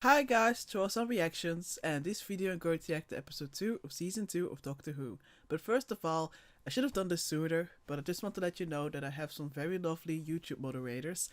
Hi guys, to some reactions, and this video I'm going to react to episode 2 of season 2 of Doctor Who. But first of all, I should have done this sooner, but I just want to let you know that I have some very lovely YouTube moderators,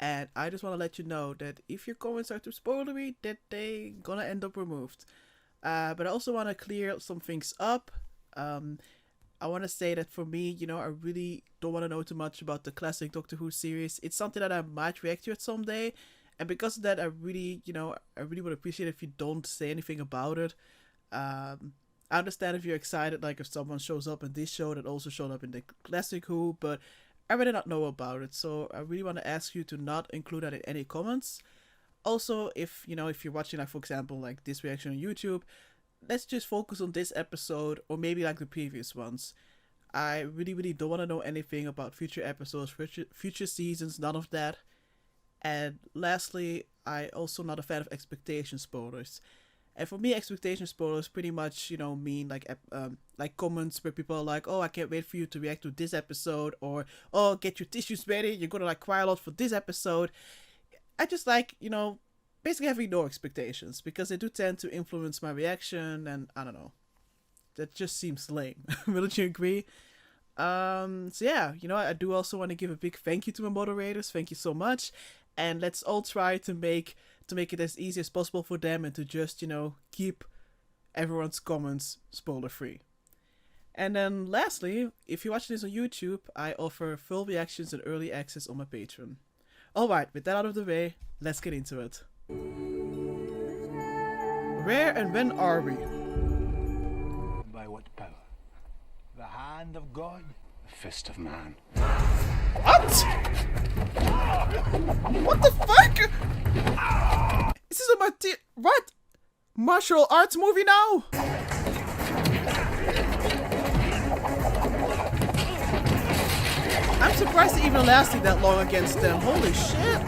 and I just want to let you know that if your comments are too spoilery, that they gonna end up removed. But I also want to clear some things up. I want to say that for me, I really don't want to know too much about the classic Doctor Who series. It's something that I might react to it someday. And because of that, I really would appreciate if you don't say anything about it. I understand if you're excited, like if someone shows up in this show that also showed up in the classic Who, but I really not know about it. So I really want to ask you to not include that in any comments. Also, if you're watching, like for example, like this reaction on YouTube, let's just focus on this episode or maybe like the previous ones. I really don't want to know anything about future episodes, future seasons, none of that. And lastly, I also not a fan of expectation spoilers. And for me, expectation spoilers pretty much, mean like comments where people are like, "Oh, I can't wait for you to react to this episode," or "Oh, get your tissues ready, you're gonna like cry a lot for this episode." I just like, basically having no expectations because they do tend to influence my reaction, and I don't know. That just seems lame. Wouldn't you agree? So yeah, I do also want to give a big thank you to my moderators. Thank you so much. And let's all try to make it as easy as possible for them and to just, keep everyone's comments spoiler free. And then lastly, if you're watching this on YouTube, I offer full reactions and early access on my Patreon. Alright, with that out of the way, let's get into it. Where and when are we? By what power? The hand of God? The fist of man? What? What the fuck? This is a what? Martial arts movie now? I'm surprised it even lasted that long against them. Holy shit.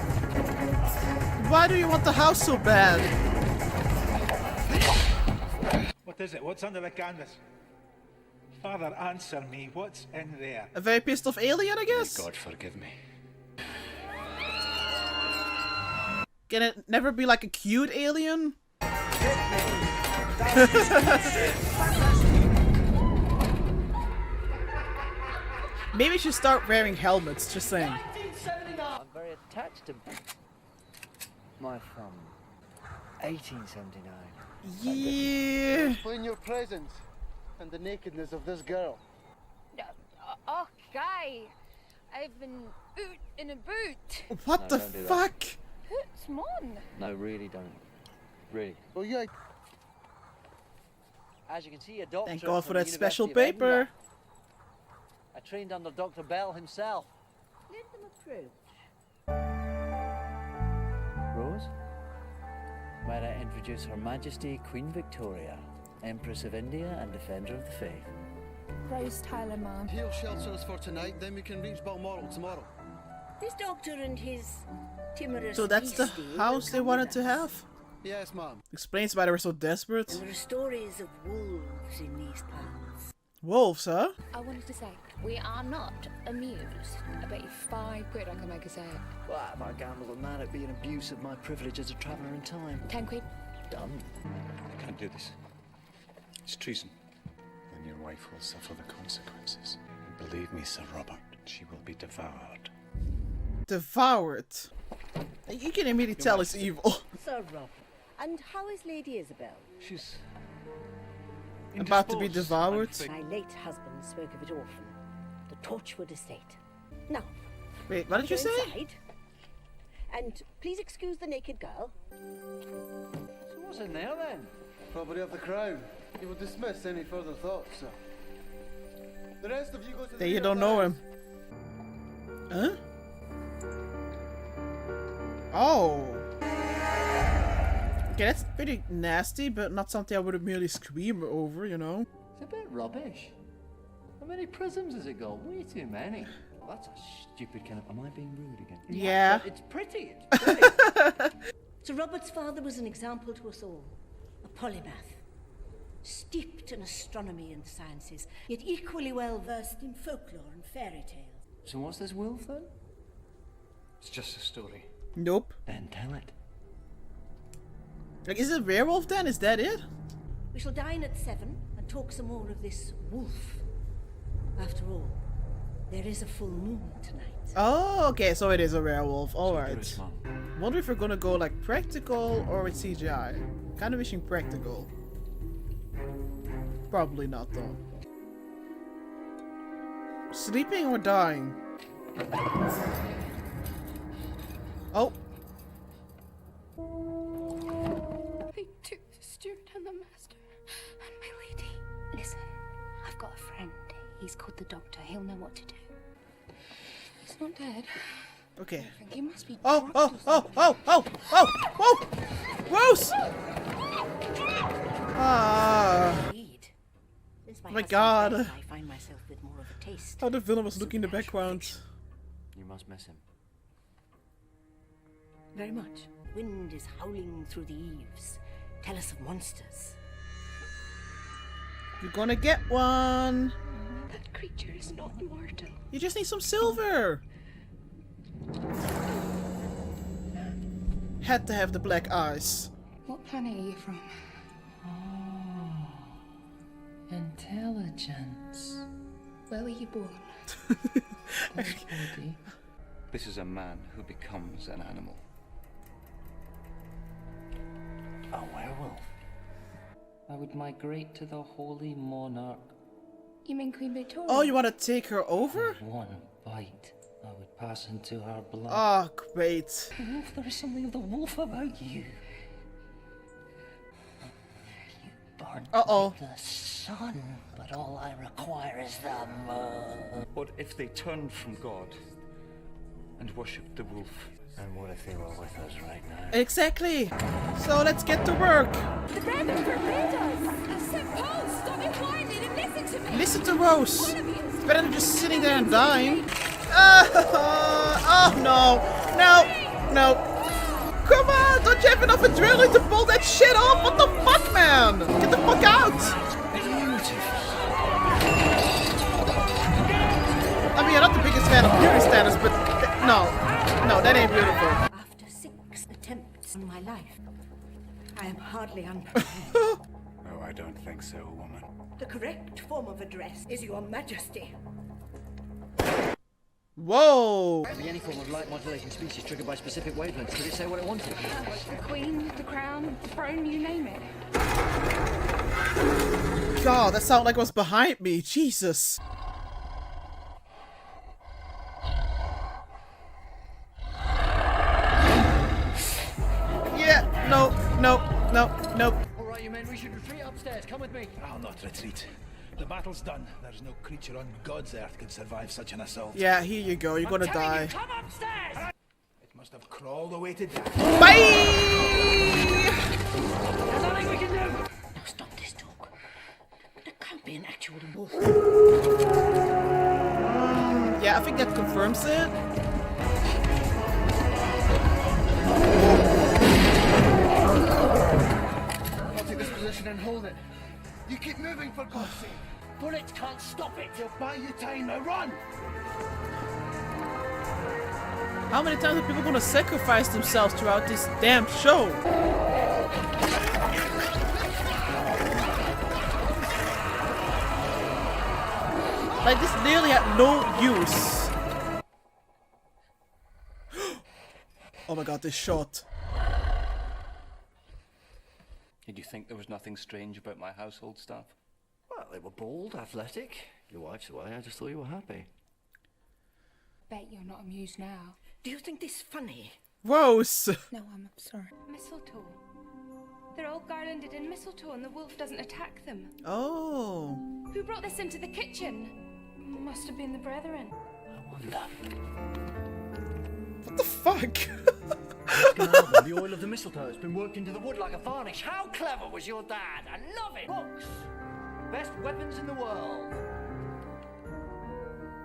Why do you want the house so bad? What is it? What's under the canvas? Father, answer me. What's in there? A very pissed off alien, I guess? May God forgive me. Can it never be like a cute alien? Maybe we should start wearing helmets, just saying. I'm very attached to my from 1879. Yeah. Explain your presence and the nakedness of this girl. Okay, I've been boot in a boot. What No, the don't do that. fuck? Hoots, mon. No, really don't. Really. Oh yeah. As you can see, a doctor. Thank God for from the that special University of paper. Edinburgh. I trained under Dr. Bell himself. Let them approach. Rose, might I introduce Her Majesty Queen Victoria, Empress of India and Defender of the Faith. Rose Tyler, ma'am. He'll shelter us for tonight, then we can reach Balmoral tomorrow. This doctor and his timorous So that's the beastie house they will come wanted with to us. have? Yes, ma'am. Explains why they were so desperate. And there are stories of wolves in these parts. Wolves, huh? I wanted to say, we are not amused. I bet you £5 I can make us out. Well, if I gamble on that, it'd be an abuse of my privilege as a traveller in time. £10. Done. I can't do this. It's treason. And your wife will suffer the consequences. And believe me, Sir Robert, she will be devoured. Devoured. You can immediately tell it's evil. Sir Robert. And how is Lady Isabel? She's About to be indisposed, devoured. I'm afraid. My late husband spoke of it often. The Torchwood estate. Now, Wait, what did you go say? inside. And please excuse the naked girl. So what's in there then? Property of the Crown. You will dismiss any further thoughts, sir. The rest of you go to the That you rear don't of the know house. him. Huh? Oh. Okay, that's pretty nasty, but not something I would immediately scream over, It's a bit rubbish. How many prisms has it got? Way too many. That's a stupid kind of. Am I being rude again? Yeah. But it's pretty. It's pretty. Sir Robert's father was an example to us all. A polymath. Steeped in astronomy and the sciences, yet equally well versed in folklore and fairy tales. So what's this wolf then? It's just a story. Nope. Then tell it. Like, is it werewolf then? Is that it? We shall dine at 7 and talk some more of this wolf. After all, there is a full moon tonight. Oh, okay, so it is a werewolf. Alright. Dangerous, Mom. Wonder if we're gonna go like practical or with CGI. Kinda wishing practical. Probably not though. Sleeping or dying? Oh. They took the steward and the master and my lady. Listen, I've got a friend. He's called the doctor. He'll know what to do. He's not dead. Okay. I think he must be Oh, drugged oh, or oh, something. oh, oh, oh, whoa! Gross! Ah. Indeed. Since My husband's God. death, I find myself with more of a taste. How the villain was for looking in the supernatural background. fiction. You must miss him. Very much. Wind is howling through the eaves. Tell us of monsters. You're gonna get one. That creature is not immortal. You just need some silver. Had to have the black eyes. What planet are you from? Intelligence. Where were you born? Body. This is a man who becomes an animal. A werewolf. I would migrate to the Holy Monarch. You mean Queen Victoria? Oh, you wanna take her over? One bite, I would pass into her blood. Oh, great. Wolf, there is something of the wolf about you. You burn Uh-oh. like the sun, but all I require is the moon. What if they turned from God and worshipped the wolf? And what if they were with us right now? Exactly. So let's get to work. The brethren forbid us! St. Paul, stop implying it and listen to me! Listen to Rose. One of you It's better than just sitting there and dying. Oh no. No. No. Come on. Don't you have enough adrenaline to pull that shit off? What the fuck, man? Get the fuck out. I mean, I'm not the biggest fan of beauty standards, but no. No, that ain't beautiful. After 6 attempts on my life, I am hardly unprepared. Oh, I don't think so, woman. The correct form of address is Your Majesty. Whoa. Be any form of light modulation species triggered by specific wavelengths. Did it say what it wanted? The Queen, the Crown, the throne, you name it. God, that sounded like it was behind me. Jesus. Yeah, no, no, no, nope. All right, you men, we should retreat upstairs. Come with me. I'll not retreat. The battle's done. There's no creature on God's earth can survive such an assault. Yeah, here you go. You're gonna die. Come upstairs! It must have crawled away to death. Bye! There's nothing we can do! Now stop this talk. There can't be an actual wolf. Yeah, I think that confirms it. I'll take this position and hold it. You keep moving for God's sake. Bullets can't stop it! They'll buy you time. Now run! How many times are people gonna sacrifice themselves throughout this damn show? Like, this nearly had no use. Oh my god, this shot. Did you think there was nothing strange about my household staff? Well, they were bald, athletic. Your wife's away. I just thought you were happy. Bet you're not amused now. Do you think this funny? Rose! No, I'm sorry. Mistletoe. They're all garlanded in mistletoe and the wolf doesn't attack them. Oh. Who brought this into the kitchen? Must have been the brethren. I wonder. What the fuck? The oil of the mistletoe has been worked into the wood like a varnish. How clever was your dad? I love it! Books! Best weapons in the world.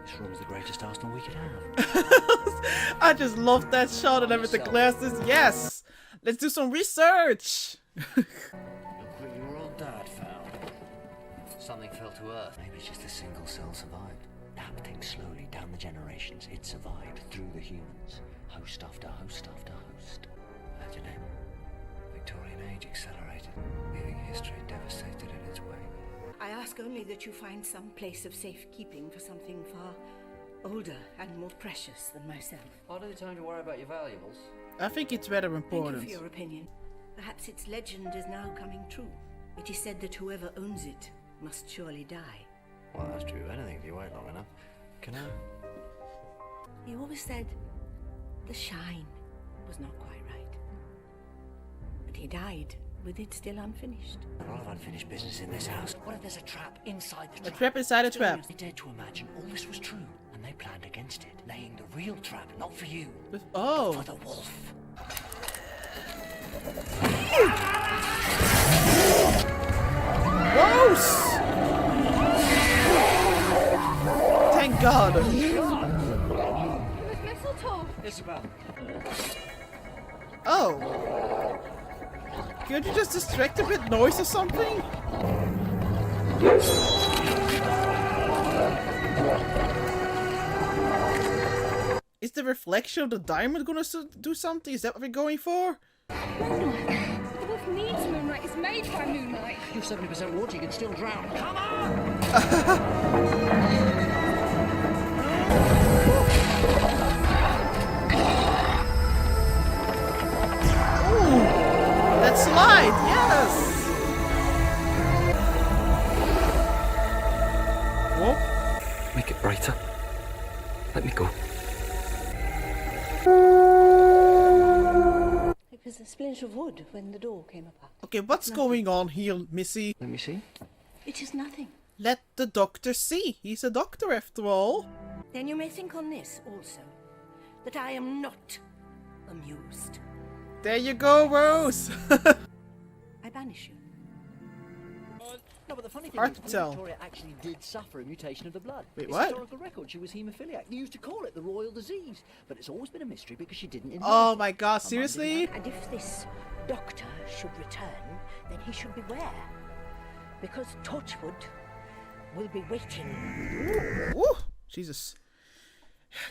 This room's the greatest arsenal we could have. I just love that shot and everything. Glasses, yes! Let's do some research! Look what your old dad found. Something fell to earth. Maybe it's just a single cell survived. Adapting slowly down the generations, it survived through the humans. Host after host after host. That's your name. Victorian age accelerated, leaving history devastated in its wake. I ask only that you find some place of safekeeping for something far older and more precious than myself. Hardly the time to worry about your valuables. I think it's rather Thank important. you for your opinion. Perhaps its legend is now coming true. It is said that whoever owns it must surely die. Well, that's true of anything if you wait long enough. Can I? You always said the shine was not quite right. But he died with it still unfinished. A lot of unfinished business in this house. What if there's a trap inside the A trap? trap inside a trap. They dared to imagine all this was true, and they planned against it, laying the real trap, not for you, Oh. for the wolf. Gross! Thank God. It was mistletoe. Isabel. Oh. Could you just distract it with noise or something? Is the reflection of the diamond gonna do something? Is that what we're going for? Moonlight. The wolf needs moonlight. It's made by moonlight. You're 70% water, you can still drown. Come on! Ooh, that slide, yes! Whoa. Make it brighter. Let me go. It was a splinter of wood when the door came apart. Okay, what's going on here, Missy? Let me see. It is nothing. Let the doctor see. He's a doctor after all. Then you may think on this also, that I am not amused. There you go, Rose. I banish you. No, but the funny thing Hard is, to Queen tell. Victoria actually did suffer a mutation of the blood. Wait, it's what? historical record. She was haemophiliac. They used to call it the royal disease, but it's always been a mystery because she didn't inherit Oh it. my God, Her mum seriously? And if this doctor should return, then he should beware. Because Torchwood will be waiting. Ooh, Jesus.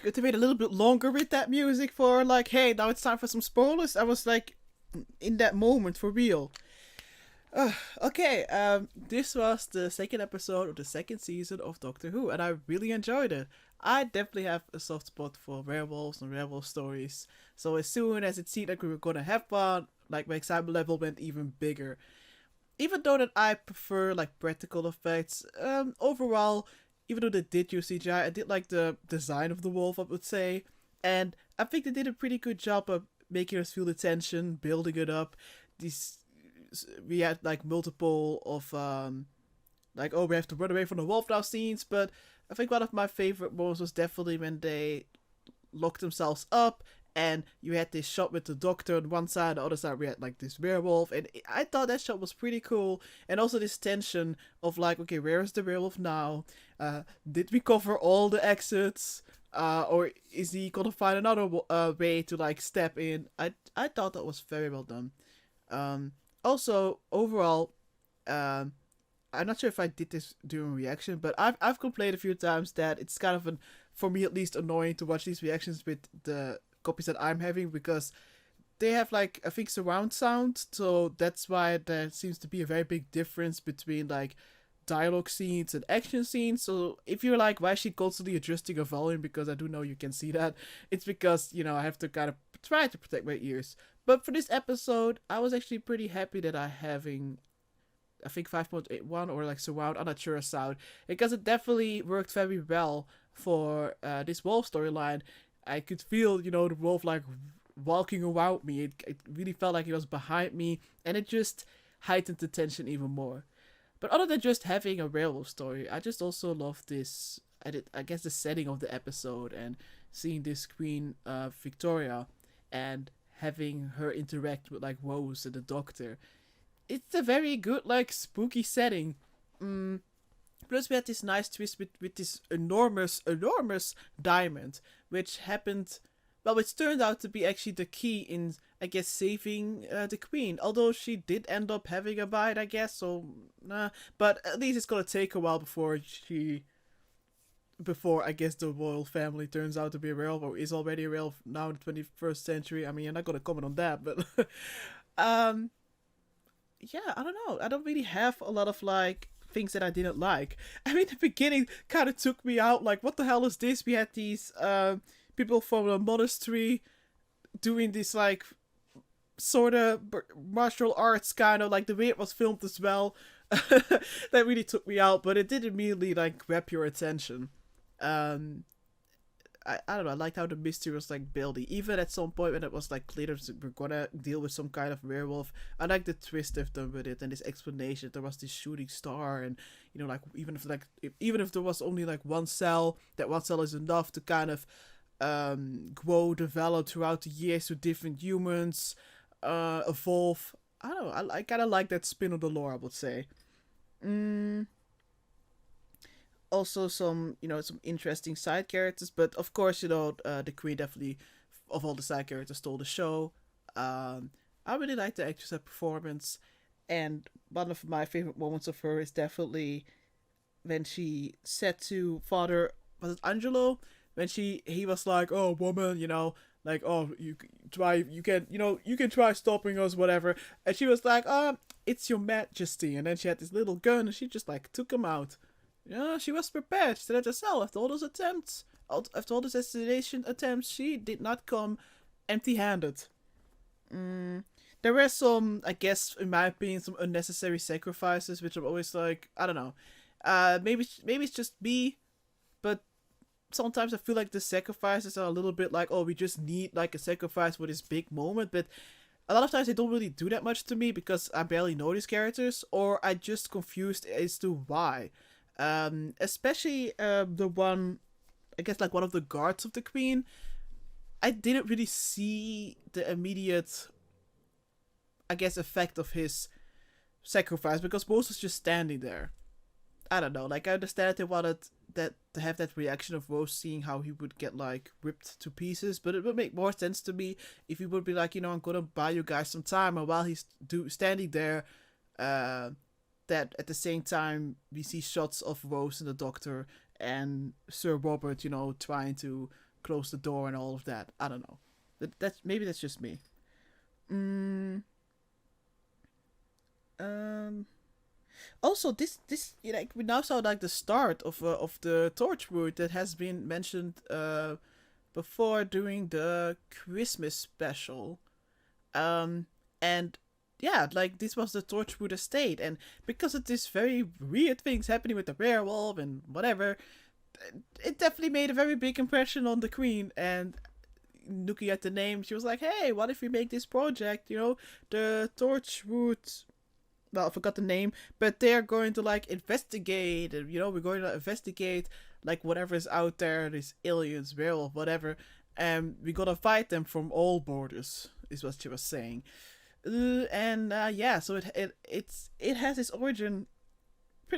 Good to wait a little bit longer with that music for like, hey, now it's time for some spoilers. I was like, in that moment for real. Okay, this was the second episode of the second season of Doctor Who, and I really enjoyed it. I definitely have a soft spot for werewolves and werewolf stories. So as soon as it seemed like we were gonna have one, like my excitement level went even bigger. Even though that I prefer like practical effects, overall, even though they did use CGI, I did like the design of the wolf, I would say. And I think they did a pretty good job of making us feel the tension, building it up. We had like multiple of like, oh, we have to run away from the wolf now scenes, but I think one of my favorite moments was definitely when they locked themselves up and you had this shot with the doctor on one side, the other side we had like this werewolf, and I thought that shot was pretty cool. And also this tension of like, okay, where is the werewolf now? Did we cover all the exits? Or is he gonna find another way to like step in? I thought that was very well done. Also, overall, I'm not sure if I did this during reaction, but I've complained a few times that it's kind of for me at least, annoying to watch these reactions with the copies that I'm having, because they have like, I think, surround sound, so that's why there seems to be a very big difference between like dialogue scenes and action scenes. So if you're like, why is she constantly adjusting her volume, because I do know you can see that, it's because, you know, I have to kind of try to protect my ears. But for this episode, I was actually pretty happy that I'm having, I think, 5.81 or like surround, I'm not sure, sound, because it definitely worked very well for this wolf storyline. I could feel, you know, the wolf like walking around me. It really felt like he was behind me, and it just heightened the tension even more. But other than just having a werewolf story, I just also love this, I guess, the setting of the episode, and seeing this Queen Victoria and having her interact with like Rose and the Doctor. It's a very good like spooky setting. Plus we had this nice twist with this enormous diamond, which happened, well, which turned out to be actually the key in, I guess, saving the Queen. Although she did end up having a bite, I guess, so but at least it's gonna take a while before I guess the royal family turns out to be a werewolf, or is already a werewolf now in the 21st century. I mean, I'm not gonna comment on that, but yeah, I don't know. I don't really have a lot of like things that I didn't like. I mean, the beginning kind of took me out. Like, what the hell is this? We had these people from a monastery doing this like sort of martial arts kind of, like the way it was filmed as well. That really took me out, but it did immediately like grab your attention. Um, I don't know. I liked how the mystery was like building, even at some point when it was like clear that we're gonna deal with some kind of werewolf. I like the twist of them with it and this explanation. There was this shooting star, and you know, like even if there was only like one cell, that one cell is enough to kind of grow, develop throughout the years to different humans, evolve. I don't know. I kind of like that spin of the lore, I would say. Also some, you know, some interesting side characters, but of course, you know, the queen definitely of all the side characters stole the show. I really like the actress' performance, and one of my favorite moments of her is definitely when she said to Father, was it Angelo, when he was like, "Oh, woman, you know, like, oh, you can, you know, you can try stopping us, whatever," and she was like, "It's your Majesty," and then she had this little gun, and she just like took him out. Yeah, she was prepared. She said herself, after all those attempts, after all those assassination attempts, she did not come empty-handed. There were some, I guess, in my opinion, some unnecessary sacrifices, which I'm always like, I don't know. Maybe it's just me, but sometimes I feel like the sacrifices are a little bit like, oh, we just need like a sacrifice for this big moment, but a lot of times they don't really do that much to me because I barely know these characters, or I just confused as to why. Especially the one, I guess, like one of the guards of the queen. I didn't really see the immediate, I guess, effect of his sacrifice because Moses was just standing there. I don't know. Like, I understand that they wanted that to have that reaction of Rose seeing how he would get like ripped to pieces, but it would make more sense to me if he would be like, you know, I'm gonna buy you guys some time, and while he's standing there, that at the same time we see shots of Rose and the Doctor and Sir Robert, you know, trying to close the door and all of that. I don't know. That's maybe that's just me. Also, this like we now saw like the start of the Torchwood that has been mentioned before during the Christmas special, and yeah, like this was the Torchwood estate, and because of this very weird things happening with the werewolf and whatever, it definitely made a very big impression on the Queen. And looking at the name, she was like, "Hey, what if we make this project? You know, the Torchwood." Well, I forgot the name, but they're going to like investigate, and you know, we're going to investigate like whatever is out there, these aliens, werewolf, whatever, and we gotta fight them from all borders, is what she was saying. Yeah, so it has its origin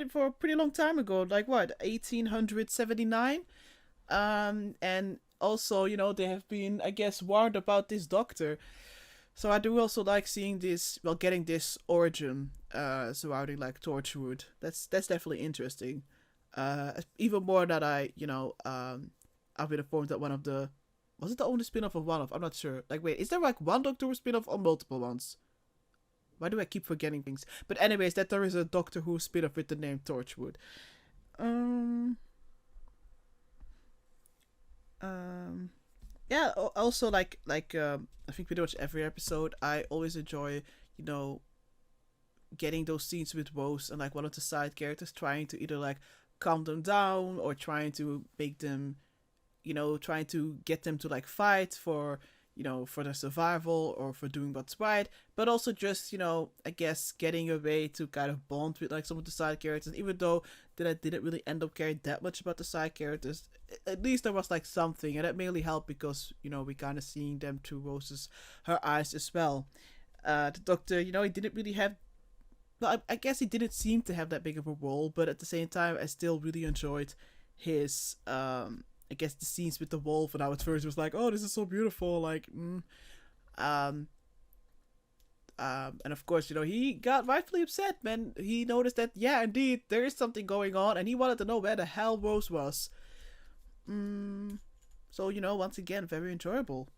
for a pretty long time ago, like what, 1879, and also, you know, they have been, I guess, warned about this Doctor. So I do also like seeing this, well, getting this origin surrounding like Torchwood. That's definitely interesting. Even more that I've been informed that one of the, was it the only spin-off of one of? I'm not sure. Like, wait, is there like one Doctor Who spin-off or multiple ones? Why do I keep forgetting things? But anyways, that there is a Doctor Who spin-off with the name Torchwood. Yeah, also like I think pretty much every episode I always enjoy, you know, getting those scenes with Rose and like one of the side characters trying to either like calm them down or trying to make them, you know, trying to get them to like fight for, you know, for their survival or for doing what's right, but also just, you know, I guess getting a way to kind of bond with like some of the side characters, even though that I didn't really end up caring that much about the side characters. At least there was like something, and that mainly helped because, you know, we kind of seeing them through her eyes as well. The Doctor, you know, he didn't really have, well, I guess he didn't seem to have that big of a role, but at the same time, I still really enjoyed his, I guess, the scenes with the wolf, and how at first it was like, oh, this is so beautiful, like, and of course, you know, he got rightfully upset when he noticed that, yeah, indeed, there is something going on, and he wanted to know where the hell Rose was. So, you know, once again, very enjoyable.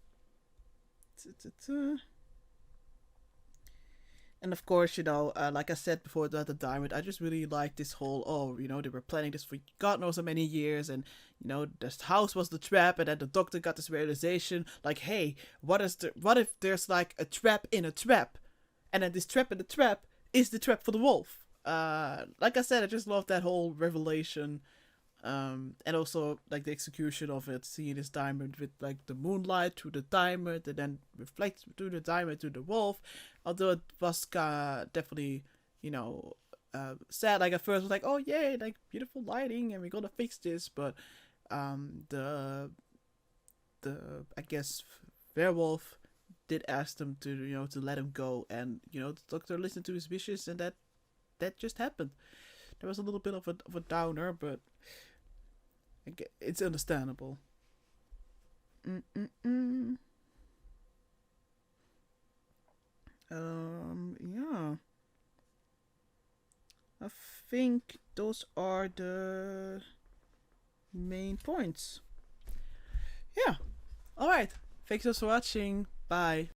And of course, you know, like I said before about the diamond, I just really like this whole, oh, you know, they were planning this for God knows how many years, and, you know, this house was the trap, and then the doctor got this realization, like, hey, what if there's like a trap in a trap? And then this trap in the trap is the trap for the wolf. Like I said, I just love that whole revelation. And also like the execution of it, seeing this diamond with like the moonlight through the diamond and then reflects through the diamond to the wolf. Although it was definitely, you know, sad. Like at first, I was like, oh yay, like beautiful lighting, and we're gonna fix this. But the I guess werewolf did ask them to, you know, to let him go, and you know the doctor listened to his wishes, and that just happened. There was a little bit of a downer, but it's understandable. Yeah. I think those are the main points. Yeah. Alright. Thanks for watching. Bye.